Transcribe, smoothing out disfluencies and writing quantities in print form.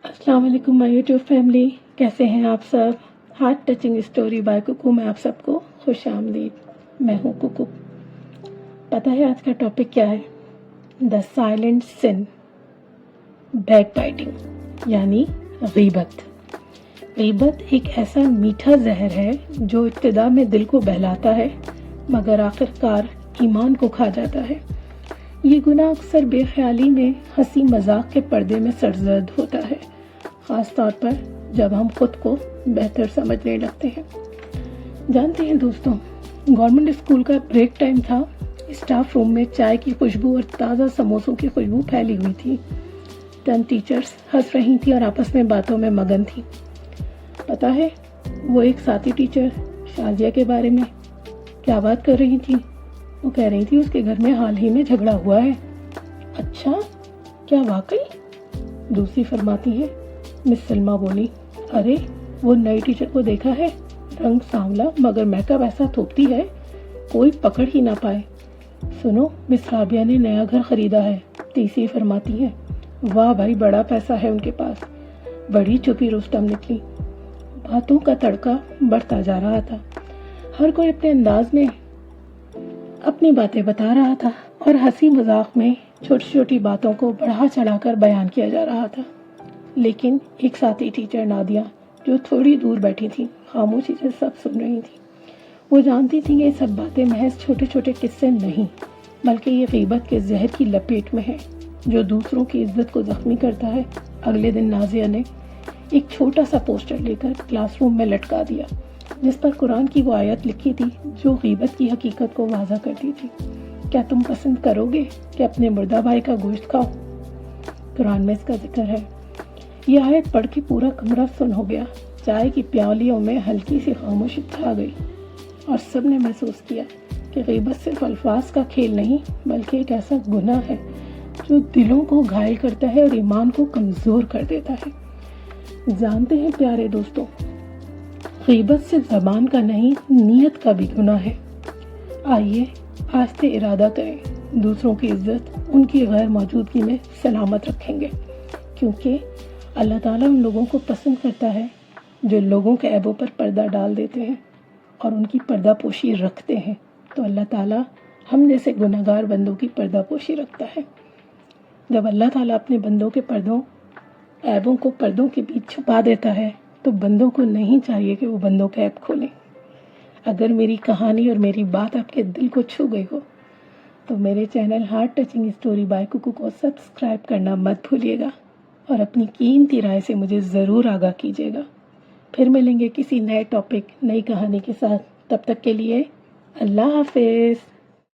अस्सलाम वालेकुम my YouTube family, कैसे हैं आप सब। Heart touching story by Kuku में आप सबको खुश आमदीद। मैं हूँ कुकू। पता है आज का टॉपिक क्या है? The silent sin, backbiting यानी गीबत। गीबत एक ऐसा मीठा जहर है जो इब्तिदा में दिल को बहलाता है मगर आखिरकार ईमान को खा जाता है। ये गुनाह अक्सर बेख्याली में हंसी मजाक के पर्दे में सरजद होता है, ख़ास तौर पर जब हम खुद को बेहतर समझने लगते हैं। जानते हैं दोस्तों, गवर्नमेंट स्कूल का ब्रेक टाइम था। स्टाफ रूम में चाय की खुशबू और ताज़ा समोसों की खुशबू फैली हुई थी। चंद टीचर्स हंस रही थी और आपस में बातों में मगन थी। पता है, वो एक साथी टीचर शाजिया के बारे में क्या बात कर रही थी। वो कह रही थी उसके घर में हाल ही में झगड़ा हुआ है। अच्छा, क्या वाकई? दूसरी फरमाती है। मिस सलमा बोली, अरे वो नई टीचर को देखा है, रंग सांवला मगर मेकअप ऐसा थोपती है कोई पकड़ ही ना पाए। सुनो, मिस राबिया ने नया घर खरीदा है। तीसरी फरमाती है, वाह भाई, बड़ा पैसा है उनके पास। बड़ी चुपी रुस्तम निकली। बातों का तड़का बढ़ता जा रहा था। हर कोई अपने अंदाज में अपनी बातें बता रहा था और हंसी मजाक में छोटी छोटी बातों को बढ़ा चढ़ाकर बयान किया जा रहा था। लेकिन एक साथी टीचर नादिया, जो थोड़ी दूर बैठी थी, खामोशी से सब सुन रही थी। वो जानती थी ये सब बातें महज छोटे छोटे किस्से नहीं, बल्कि ये गीबत के जहर की लपेट में है जो दूसरों की इज्जत को जख्मी करता है। अगले दिन नाजिया ने एक छोटा सा पोस्टर लेकर क्लासरूम में लटका दिया जिस पर कुरान की वो आयत लिखी थी जो गीबत की हकीकत को वाज़ा करती थी। क्या तुम पसंद करोगे कि अपने मुर्दा भाई का गोश्त खाओ? कुरान में इसका जिक्र है। ये आयत पढ़ के पूरा कमरा सुन हो गया। चाय की प्यालियों में हल्की सी खामोशी छा गई और सब ने महसूस किया कि गीबत सिर्फ अल्फाज का खेल नहीं, बल्कि एक ऐसा गुनाह है जो दिलों को घायल करता है और ईमान को कमज़ोर कर देता है। जानते हैं प्यारे दोस्तों, गीबत सिर्फ ज़बान का नहीं, नीयत का भी गुनाह है। आइए आज से इरादा करें, दूसरों की इज्जत उनकी गैर मौजूदगी में सलामत रखेंगे, क्योंकि अल्लाह ताला उन लोगों को पसंद करता है जो लोगों के ऐबों पर पर्दा डाल देते हैं और उनकी पर्दा पोशी रखते हैं। तो अल्लाह ताला हम जैसे गुनहगार बंदों की पर्दा पोशी रखता है। जब अल्लाह ताला अपने बंदों के ऐबों को पर्दों के बीच छुपा देता है तो बंदों को नहीं चाहिए कि वो बंदों के ऐब खोलें। अगर मेरी कहानी और मेरी बात आपके दिल को छू गई हो तो मेरे channel heart touching story by Kuku को सब्सक्राइब करना मत भूलिएगा और अपनी कीमती राय से मुझे ज़रूर आगाह कीजिएगा। फिर मिलेंगे किसी नए टॉपिक, नई कहानी के साथ। तब तक के लिए अल्लाह हाफिज़।